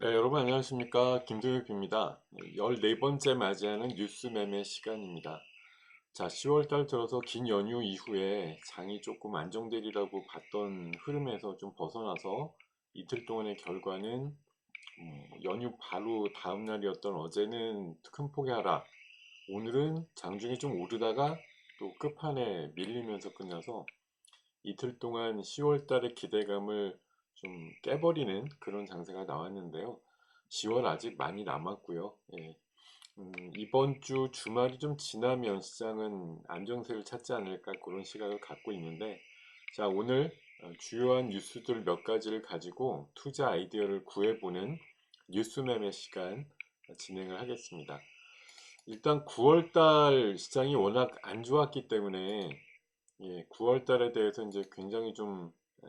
네, 여러분 안녕하십니까. 김도엽입니다. 14번째 맞이하는 뉴스 매매 시간입니다. 자, 10월 달 들어서 긴 연휴 이후에 장이 조금 안정되리라고 봤던 흐름에서 좀 벗어나서 이틀 동안의 결과는 연휴 바로 다음 날이었던 어제는 큰 폭의 하락, 오늘은 장중에 좀 오르다가 또 끝판에 밀리면서 끝나서 이틀 동안 10월 달의 기대감을 좀 깨버리는 그런 장세가 나왔는데요. 10월 아직 많이 남았고요. 예, 이번 주 주말이 좀 지나면 시장은 안정세를 찾지 않을까 그런 시각을 갖고 있는데, 자, 오늘 주요한 뉴스들 몇 가지를 가지고 투자 아이디어를 구해보는 뉴스 매매 시간 진행을 하겠습니다. 일단 9월 달 시장이 워낙 안 좋았기 때문에 9월 달에 대해서 이제 굉장히 좀 예,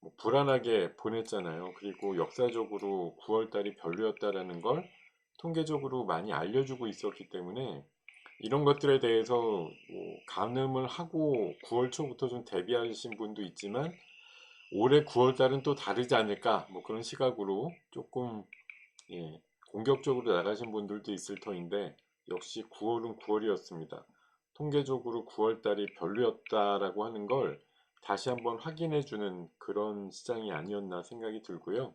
뭐 불안하게 보냈잖아요. 그리고 역사적으로 9월 달이 별로였다라는 걸 통계적으로 많이 알려주고 있었기 때문에 이런 것들에 대해서 뭐 가늠을 하고 9월 초부터 좀 대비하신 분도 있지만 올해 9월 달은 또 다르지 않을까 뭐 그런 시각으로 조금 공격적으로 나가신 분들도 있을 터인데 역시 9월은 9월이었습니다. 통계적으로 9월 달이 별로였다라고 하는 걸 다시 한번 확인해주는 그런 시장이 아니었나 생각이 들고요.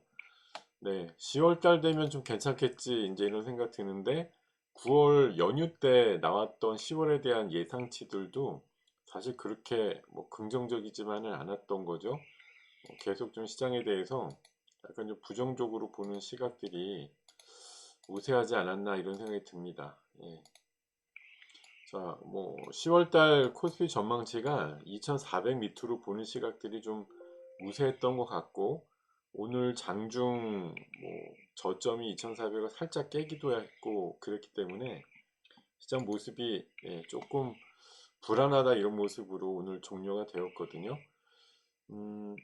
네, 10월 달 되면 좀 괜찮겠지 이제 이런 생각 드는데 9월 연휴 때 나왔던 10월에 대한 예상치들도 사실 그렇게 뭐 긍정적이지만은 않았던 거죠. 계속 좀 시장에 대해서 약간 좀 부정적으로 보는 시각들이 우세하지 않았나 이런 생각이 듭니다. 예. 자, 뭐 10월달 코스피 전망치가 2400 밑으로 보는 시각들이 좀 우세했던 것 같고 오늘 장중 뭐 저점이 2400을 살짝 깨기도 했고 그랬기 때문에 시장 모습이 조금 불안하다 이런 모습으로 오늘 종료가 되었거든요. 음,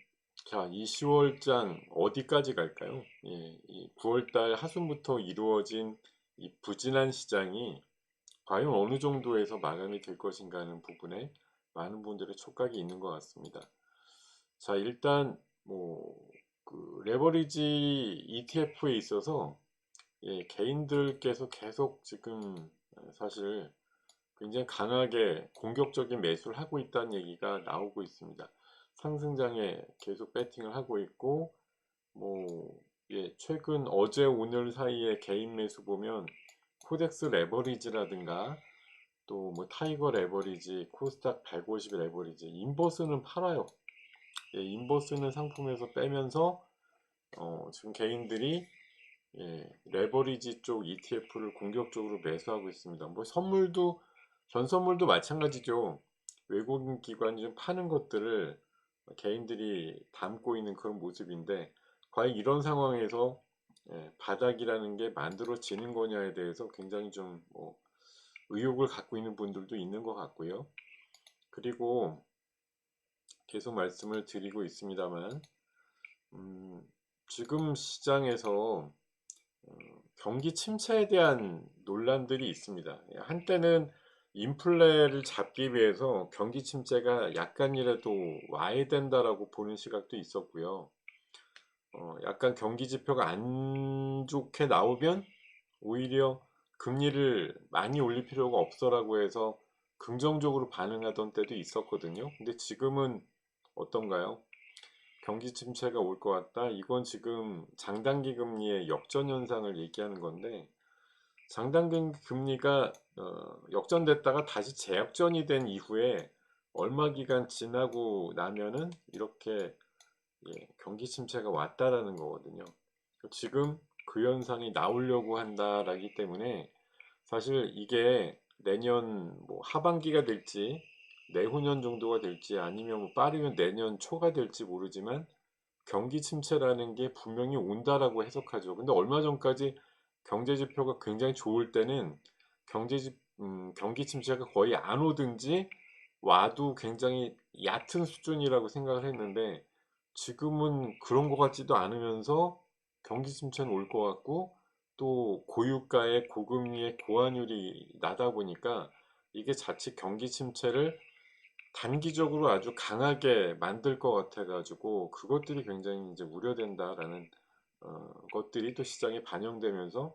자, 이 10월장 어디까지 갈까요? 이 9월달 하순부터 이루어진 이 부진한 시장이 과연 어느 정도에서 마감이 될 것인가 하는 부분에 많은 분들의 촉각이 있는 것 같습니다. 자, 일단 뭐 그 레버리지 ETF에 있어서 개인들께서 계속 지금 사실 굉장히 강하게 공격적인 매수를 하고 있다는 얘기가 나오고 있습니다. 상승장에 계속 배팅을 하고 있고 뭐 최근 어제 오늘 사이에 개인 매수 보면 코덱스 레버리지라든가 또 뭐 타이거 레버리지, 코스닥 150 레버리지, 인버스는 팔아요. 인버스는 상품에서 빼면서 지금 개인들이 레버리지 쪽 ETF를 공격적으로 매수하고 있습니다. 뭐 선물도 전 선물도 마찬가지죠. 외국인 기관이 좀 파는 것들을 개인들이 담고 있는 그런 모습인데 과연 이런 상황에서 바닥이라는 게 만들어지는 거냐에 대해서 굉장히 좀뭐 의욕을 갖고 있는 분들도 있는 것 같고요. 그리고 계속 말씀을 드리고 있습니다만 음, 지금 시장에서 경기 침체에 대한 논란들이 있습니다. 한때는 인플레를 잡기 위해서 경기 침체가 약간이라도 와야 된다라고 보는 시각도 있었고요. 약간 경기 지표가 안 좋게 나오면 오히려 금리를 많이 올릴 필요가 없어라고 해서 긍정적으로 반응하던 때도 있었거든요. 근데 지금은 어떤가요? 경기 침체가 올 것 같다. 이건 지금 장단기 금리의 역전 현상을 얘기하는 건데 장단기 금리가 역전됐다가 다시 재역전이 된 이후에 얼마 기간 지나고 나면은 이렇게 경기 침체가 왔다라는 거거든요. 지금 그 현상이 나오려고 한다라기 때문에 사실 이게 내년 뭐 하반기가 될지 내후년 정도가 될지 아니면 뭐 빠르면 내년 초가 될지 모르지만 경기 침체라는 게 분명히 온다라고 해석하죠. 근데 얼마 전까지 경제 지표가 굉장히 좋을 때는 경기 침체가 거의 안 오든지 와도 굉장히 얕은 수준이라고 생각을 했는데 지금은 그런 것 같지도 않으면서 경기 침체는 올 것 같고 또 고유가의 고금리의 고환율이 나다 보니까 이게 자칫 경기 침체를 단기적으로 아주 강하게 만들 것 같아 가지고 그것들이 굉장히 이제 우려된다라는 것들이 또 시장에 반영되면서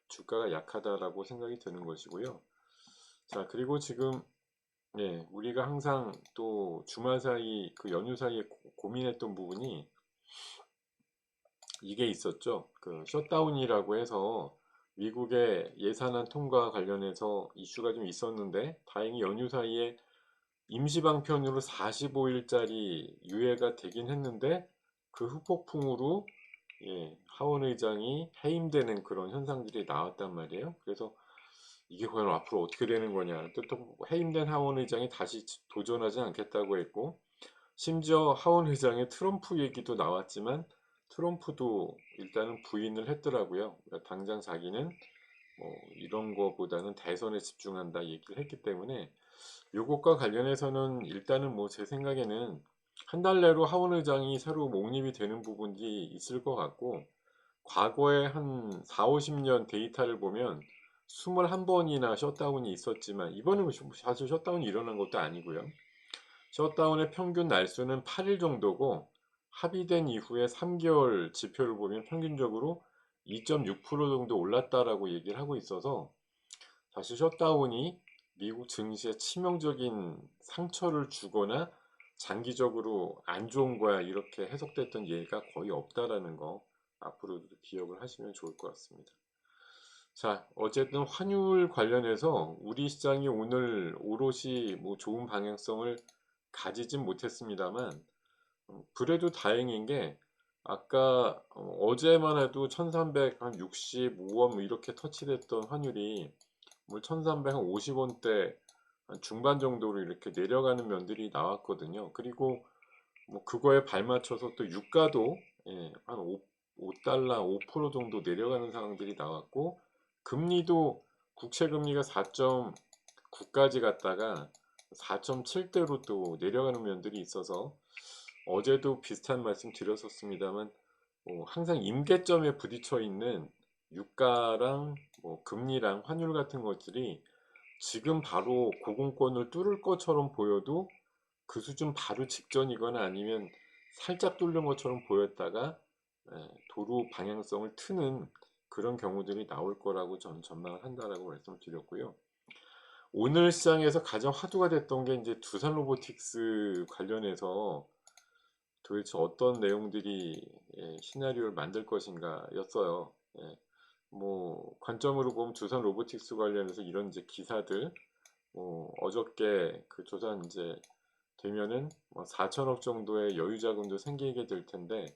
주가가 약하다라고 생각이 드는 것이고요. 자, 그리고 지금 우리가 항상 또 주말 사이 그 연휴 사이에 고민했던 부분이 이게 있었죠. 그 셧다운이라고 해서 미국의 예산안 통과 관련해서 이슈가 좀 있었는데 다행히 연휴 사이에 임시방편으로 45일짜리 유예가 되긴 했는데 그 후폭풍으로 하원 의장이 해임되는 그런 현상들이 나왔단 말이에요. 그래서 이게 과연 앞으로 어떻게 되는 거냐. 또 해임된 하원 의장이 다시 도전하지 않겠다고 했고 심지어 하원 의장의 트럼프 얘기도 나왔지만 트럼프도 일단은 부인을 했더라고요. 그러니까 당장 자기는 뭐 이런 거보다는 대선에 집중한다 얘기를 했기 때문에 요것과 관련해서는 일단은 뭐 제 생각에는 한 달 내로 하원 의장이 새로 목립이 되는 부분이 있을 것 같고 과거에 한 4, 50년 데이터를 보면 21번이나 셧다운이 있었지만 이번에 사실 셧다운이 일어난 것도 아니고요. 셧다운의 평균 날수는 8일 정도고 합의된 이후에 3개월 지표를 보면 평균적으로 2.6% 정도 올랐다라고 얘기를 하고 있어서 사실 셧다운이 미국 증시에 치명적인 상처를 주거나 장기적으로 안 좋은 거야 이렇게 해석됐던 예가 거의 없다라는 거 앞으로도 기억을 하시면 좋을 것 같습니다. 자, 어쨌든 환율 관련해서 우리 시장이 오늘 오롯이 뭐 좋은 방향성을 가지진 못했습니다만 그래도 다행인 게 아까 어제만 해도 1365원 뭐 이렇게 터치됐던 환율이 뭐 1350원대 중반 정도로 이렇게 내려가는 면들이 나왔거든요. 그리고 뭐 그거에 발맞춰서 또 유가도 한 5달러 5% 정도 내려가는 상황들이 나왔고 금리도 국채 금리가 4.9까지 갔다가 4.7대로 또 내려가는 면들이 있어서 어제도 비슷한 말씀 드렸었습니다만 항상 임계점에 부딪혀 있는 유가랑 뭐 금리랑 환율 같은 것들이 지금 바로 고공권을 뚫을 것처럼 보여도 그 수준 바로 직전이거나 아니면 살짝 뚫는 것처럼 보였다가 도로 방향성을 트는 그런 경우들이 나올 거라고 전 전망을 한다라고 말씀드렸고요. 오늘 시장에서 가장 화두가 됐던 게 이제 두산 로보틱스 관련해서 도대체 어떤 내용들이 시나리오를 만들 것인가였어요. 뭐 관점으로 보면 두산 로보틱스 관련해서 이런 이제 기사들 어저께 그 조사 이제 되면은 뭐 4천억 정도의 여유 자금도 생기게 될 텐데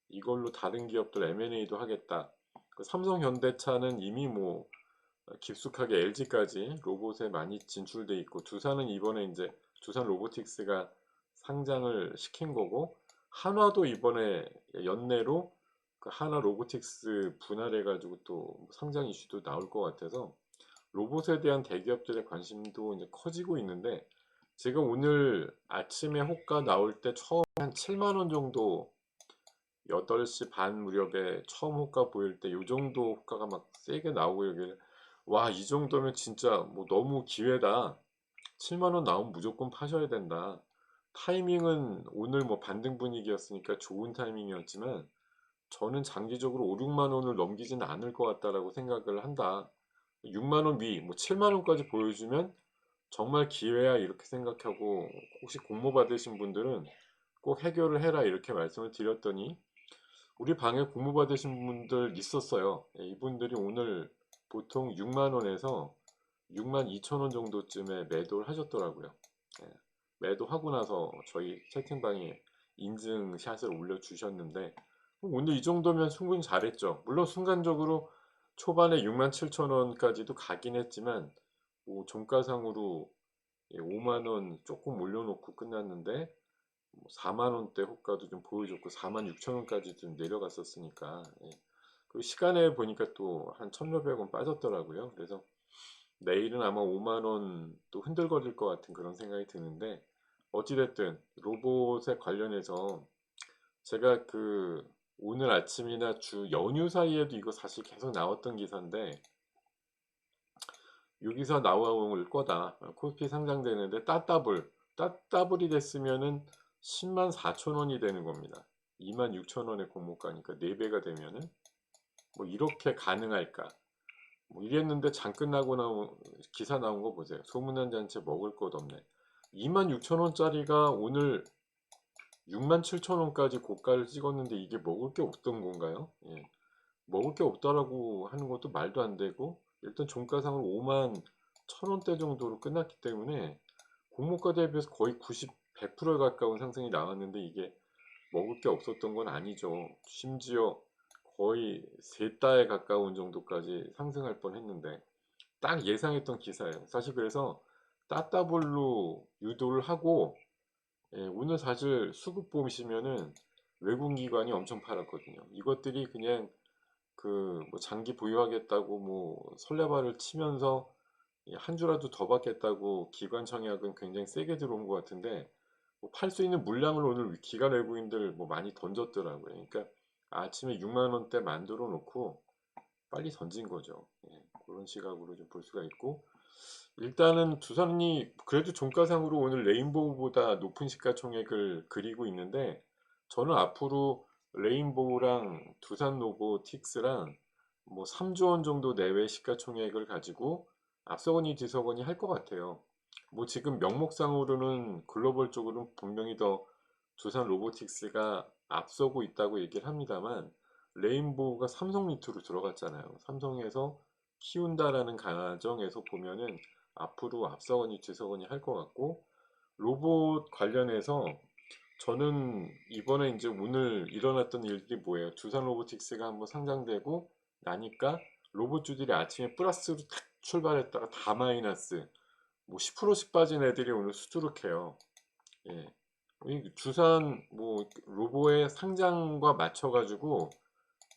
이걸로 다른 기업들 M&A도 하겠다. 그 삼성 현대차는 이미 뭐 깊숙하게 LG까지 로봇에 많이 진출돼 있고 두산은 이번에 이제 두산 로보틱스가 상장을 시킨 거고 한화도 이번에 연내로 그 한화 로보틱스 분할해 가지고 또 상장 이슈도 나올 것 같아서 로봇에 대한 대기업들의 관심도 이제 커지고 있는데 지금 오늘 아침에 호가 나올 때 처음 한 7만 원 정도 8시 반 무렵에 처음 호가 보일 때 요 정도 호가가 막 세게 나오고 여기 와, 이 정도면 진짜 뭐 너무 기회다. 7만 원 나오면 무조건 파셔야 된다. 타이밍은 오늘 뭐 반등 분위기였으니까 좋은 타이밍이었지만 저는 장기적으로 5, 6만 원을 넘기지는 않을 것 같다라고 생각을 한다. 6만 원 위, 뭐 7만 원까지 보여주면 정말 기회야 이렇게 생각하고 혹시 공모 받으신 분들은 꼭 해결을 해라 이렇게 말씀을 드렸더니 우리 방에 공모 받으신 분들 있었어요. 이분들이 오늘 보통 6만 원에서 6만 2천 원 정도쯤에 매도를 하셨더라고요. 예, 매도하고 나서 저희 채팅방에 인증샷을 올려주셨는데 오늘 이 정도면 충분히 잘했죠. 물론 순간적으로 초반에 6만 7천 원까지도 가긴 했지만 뭐 종가상으로 5만 원 조금 올려놓고 끝났는데 4만 원대 호가도 좀 보여줬고 4만 6천 원까지 좀 내려갔었으니까 그 시간에 보니까 또 한 1,600원 빠졌더라고요. 그래서 내일은 아마 5만 원 또 흔들거릴 것 같은 그런 생각이 드는데 어찌됐든 로봇에 관련해서 제가 그 오늘 아침이나 주 연휴 사이에도 이거 사실 계속 나왔던 기사인데 여기서 나올 거다. 코스피 상장되는데 따따블이 됐으면은 10만 4천 원이 되는 겁니다. 2만 6천 원의 공모가니까 4배가 되면은 뭐 이렇게 가능할까? 뭐 이랬는데 장 끝나고 나온 기사 나온 거 보세요. 소문난 잔치 먹을 것 없네. 26,000원짜리가 오늘 67,000원까지 고가를 찍었는데 이게 먹을 게 없던 건가요? 예. 먹을 게 없다라고 하는 것도 말도 안 되고, 일단 종가상으로 51,000원대 정도로 끝났기 때문에 공모가 대비해서 거의 90, 100%에 가까운 상승이 나왔는데 이게 먹을 게 없었던 건 아니죠. 심지어 거의 세 달에 가까운 정도까지 상승할 뻔했는데 딱 예상했던 기사예요. 사실 그래서 따따블로 유도를 하고, 예, 오늘 사실 수급 보시면은 외국 기관이 엄청 팔았거든요. 이것들이 그냥 그 뭐 장기 보유하겠다고 뭐 설레발을 치면서 한 주라도 더 받겠다고 기관 청약은 굉장히 세게 들어온 것 같은데, 뭐 팔 수 있는 물량을 오늘 기관 외국인들 뭐 많이 던졌더라고요. 그러니까 아침에 6만 원대 만들어 놓고 빨리 던진 거죠. 예, 그런 시각으로 좀 볼 수가 있고, 일단은 두산이 그래도 종가상으로 오늘 레인보우보다 높은 시가총액을 그리고 있는데, 저는 앞으로 레인보우랑 두산 로보틱스랑 뭐 3조 원 정도 내외 시가총액을 가지고 앞서거니 뒤서거니 할 것 같아요. 뭐 지금 명목상으로는 글로벌 쪽으로는 분명히 더 두산 로보틱스가 앞서고 있다고 얘기를 합니다만, 레인보우가 삼성 밑으로 들어갔잖아요. 삼성에서 키운다라는 가정에서 보면은 앞으로 앞서거니 뒤서거니 할 것 같고, 로봇 관련해서 저는 이번에 이제 오늘 일어났던 일들이 뭐예요? 두산 로보틱스가 한번 상장되고 나니까 로봇주들이 아침에 플러스로 탁 출발했다가 다 마이너스, 뭐 10%씩 빠진 애들이 오늘 수두룩해요. 예. 이 두산 뭐 로봇의 상장과 맞춰가지고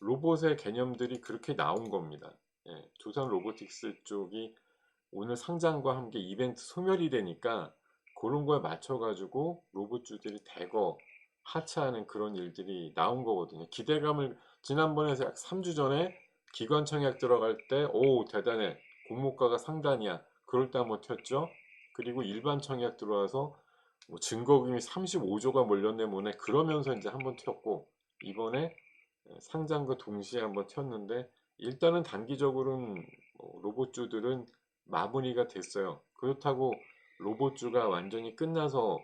로봇의 개념들이 그렇게 나온 겁니다. 예. 두산 로보틱스 쪽이 오늘 상장과 함께 이벤트 소멸이 되니까 그런 거에 맞춰가지고 로봇주들이 대거 하차하는 그런 일들이 나온 거거든요. 기대감을 지난번에 약 3주 전에 기관 청약 들어갈 때, 오 대단해, 공모가가 상단이야, 그럴 때 한번 튀었죠. 그리고 일반 청약 들어와서 뭐 증거금이 35조가 몰렸네 뭐네 그러면서 이제 한번 튀었고, 이번에 상장과 동시에 한번 튀었는데, 일단은 단기적으로는 로봇주들은 마무리가 됐어요. 그렇다고 로봇주가 완전히 끝나서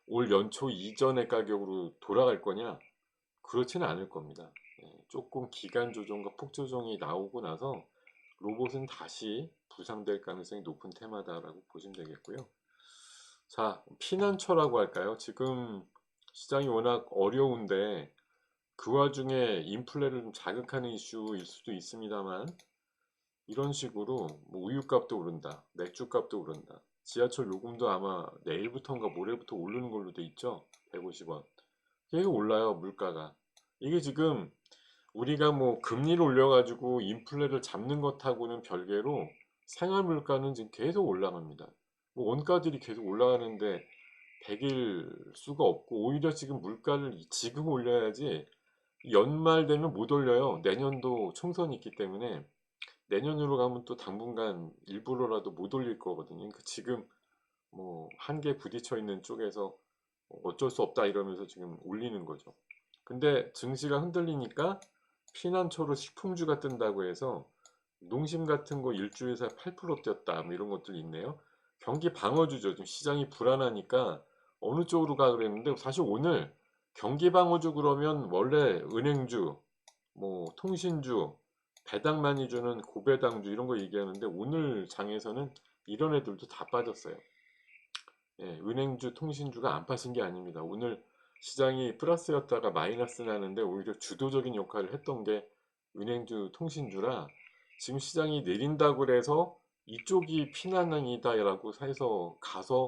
올 연초 이전의 가격으로 돌아갈 거냐? 그렇지는 않을 겁니다. 조금 기간 조정과 폭 조정이 나오고 나서 로봇은 다시 부상될 가능성이 높은 테마다라고 보시면 되겠고요. 자, 피난처라고 할까요? 지금 시장이 워낙 어려운데 그 와중에 인플레를 좀 자극하는 이슈일 수도 있습니다만, 이런 식으로 뭐 우유값도 오른다, 맥주값도 오른다, 지하철 요금도 아마 내일부터인가 모레부터 오르는 걸로 돼 있죠. 150원. 이게 올라요, 물가가. 이게 지금 우리가 뭐 금리를 올려가지고 인플레를 잡는 것하고는 별개로 생활 물가는 지금 계속 올라갑니다. 뭐 원가들이 계속 올라가는데 100일 수가 없고, 오히려 지금 물가를 지금 올려야지 연말 되면 못 올려요. 내년도 총선이 있기 때문에 내년으로 가면 또 당분간 일부러라도 못 올릴 거거든요. 그러니까 지금 뭐 한계 부딪혀 있는 쪽에서 어쩔 수 없다 이러면서 지금 올리는 거죠. 근데 증시가 흔들리니까 피난처로 식품주가 뜬다고 해서 농심 같은 거 일주일에 8% 뛰었다 뭐 이런 것들이 있네요. 경기 방어주죠. 지금 시장이 불안하니까 어느 쪽으로 가 그랬는데, 사실 오늘 경기 방어주 그러면 원래 은행주, 뭐 통신주, 배당 많이 주는 고배당주 이런 거 얘기하는데, 오늘 장에서는 이런 애들도 다 빠졌어요. 예, 은행주, 통신주가 안 빠진 게 아닙니다. 오늘 시장이 플러스였다가 마이너스 나는데 오히려 주도적인 역할을 했던 게 은행주, 통신주라, 지금 시장이 내린다고 그래서 이쪽이 피난항이다라고 해서 가서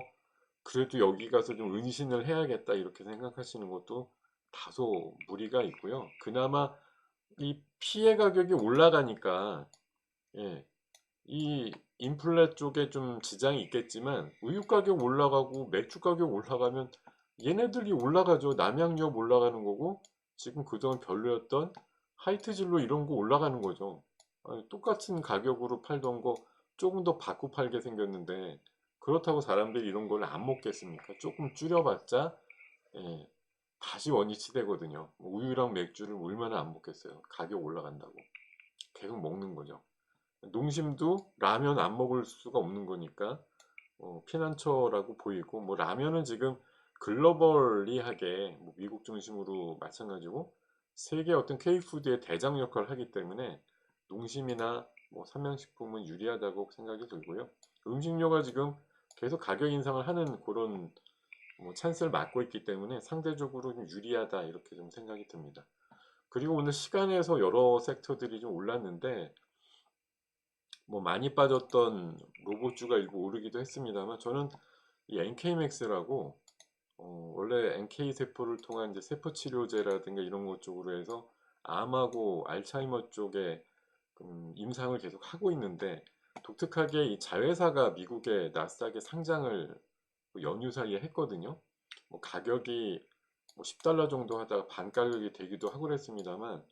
그래도 여기 가서 좀 은신을 해야겠다 이렇게 생각하시는 것도 다소 무리가 있고요. 그나마 이 피해 가격이 올라가니까, 예, 이 인플레 쪽에 좀 지장이 있겠지만 우유 가격 올라가고 맥주 가격 올라가면 얘네들이 올라가죠. 남양유업 올라가는 거고, 지금 그동안 별로였던 하이트진로 이런 거 올라가는 거죠. 아니, 똑같은 가격으로 팔던 거 조금 더 받고 팔게 생겼는데, 그렇다고 사람들이 이런 걸 안 먹겠습니까? 조금 줄여봤자, 예, 다시 원위치 되거든요. 우유랑 맥주를 얼마나 안 먹겠어요. 가격 올라간다고. 계속 먹는 거죠. 농심도 라면 안 먹을 수가 없는 거니까 피난처라고 보이고, 뭐 라면은 지금 글로벌리하게 뭐 미국 중심으로 마찬가지고 세계 어떤 K푸드의 대장 역할을 하기 때문에 농심이나 뭐 삼양식품은 유리하다고 생각이 들고요. 음식료가 지금 계속 가격 인상을 하는 그런 뭐 찬스를 맞고 있기 때문에 상대적으로 좀 유리하다 이렇게 좀 생각이 듭니다. 그리고 오늘 시간에서 여러 섹터들이 좀 올랐는데 뭐 많이 빠졌던 로봇주가 일부 오르기도 했습니다만, 저는 이 NK맥스라고 원래 NK 세포를 통한 이제 세포 치료제라든가 이런 것 쪽으로 해서 암하고 알츠하이머 쪽에 임상을 계속 하고 있는데, 독특하게 이 자회사가 미국의 나스닥에 상장을 연휴 사이에 했거든요. 뭐 가격이 뭐 $10 정도 하다가 반 가격이 되기도 하고 그랬습니다만,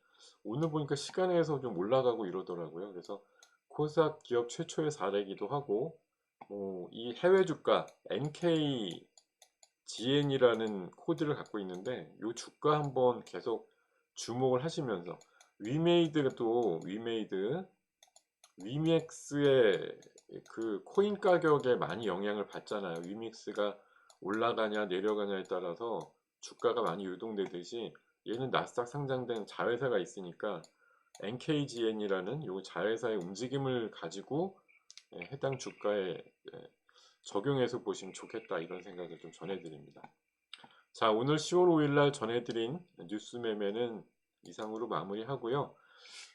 오늘 보니까 시간에서 좀 올라가고 이러더라고요. 그래서 코스닥 기업 최초의 사례이기도 하고, 이 해외 주가 NKGN이라는 코드를 갖고 있는데, 이 주가 한번 계속 주목을 하시면서, 위메이드의 그 코인 가격에 많이 영향을 받잖아요. 위믹스가 올라가냐 내려가냐에 따라서 주가가 많이 유동되듯이 얘는 나스닥 상장된 자회사가 있으니까 NKGN이라는 요 자회사의 움직임을 가지고 해당 주가에 적용해서 보시면 좋겠다, 이런 생각을 좀 전해드립니다. 자, 오늘 10월 5일 날 전해드린 뉴스 매매는 이상으로 마무리하고요.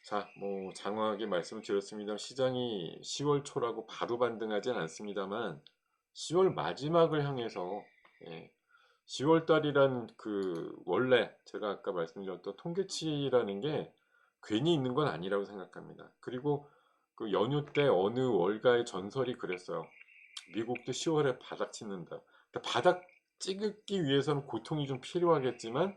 자, 뭐 장황하게 말씀을 드렸습니다. 시장이 10월 초라고 바로 반등하진 않습니다만 10월 마지막을 향해서 10월 달이란 그 원래 제가 아까 말씀드렸던 통계치라는 게 괜히 있는 건 아니라고 생각합니다. 그리고 그 연휴 때 어느 월가의 전설이 그랬어요. 미국도 10월에 바닥 찍는다. 그러니까 바닥 찍기 위해서는 고통이 좀 필요하겠지만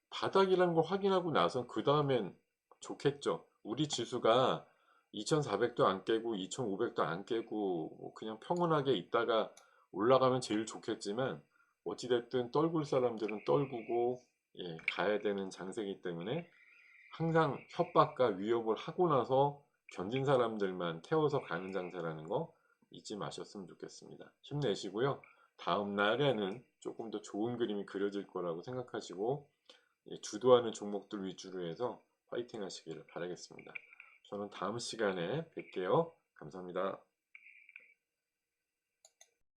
바닥이라는 걸 확인하고 나선 그 다음엔 좋겠죠. 우리 지수가 2400도 안 깨고 2500도 안 깨고 뭐 그냥 평온하게 있다가 올라가면 제일 좋겠지만, 어찌됐든 떨굴 사람들은 떨구고 가야 되는 장세이기 때문에 항상 협박과 위협을 하고 나서 견딘 사람들만 태워서 가는 장사라는 거 잊지 마셨으면 좋겠습니다. 힘내시고요. 다음 날에는 조금 더 좋은 그림이 그려질 거라고 생각하시고 주도하는 종목들 위주로 해서 파이팅 하시기를 바라겠습니다. 저는 다음 시간에 뵐게요. 감사합니다.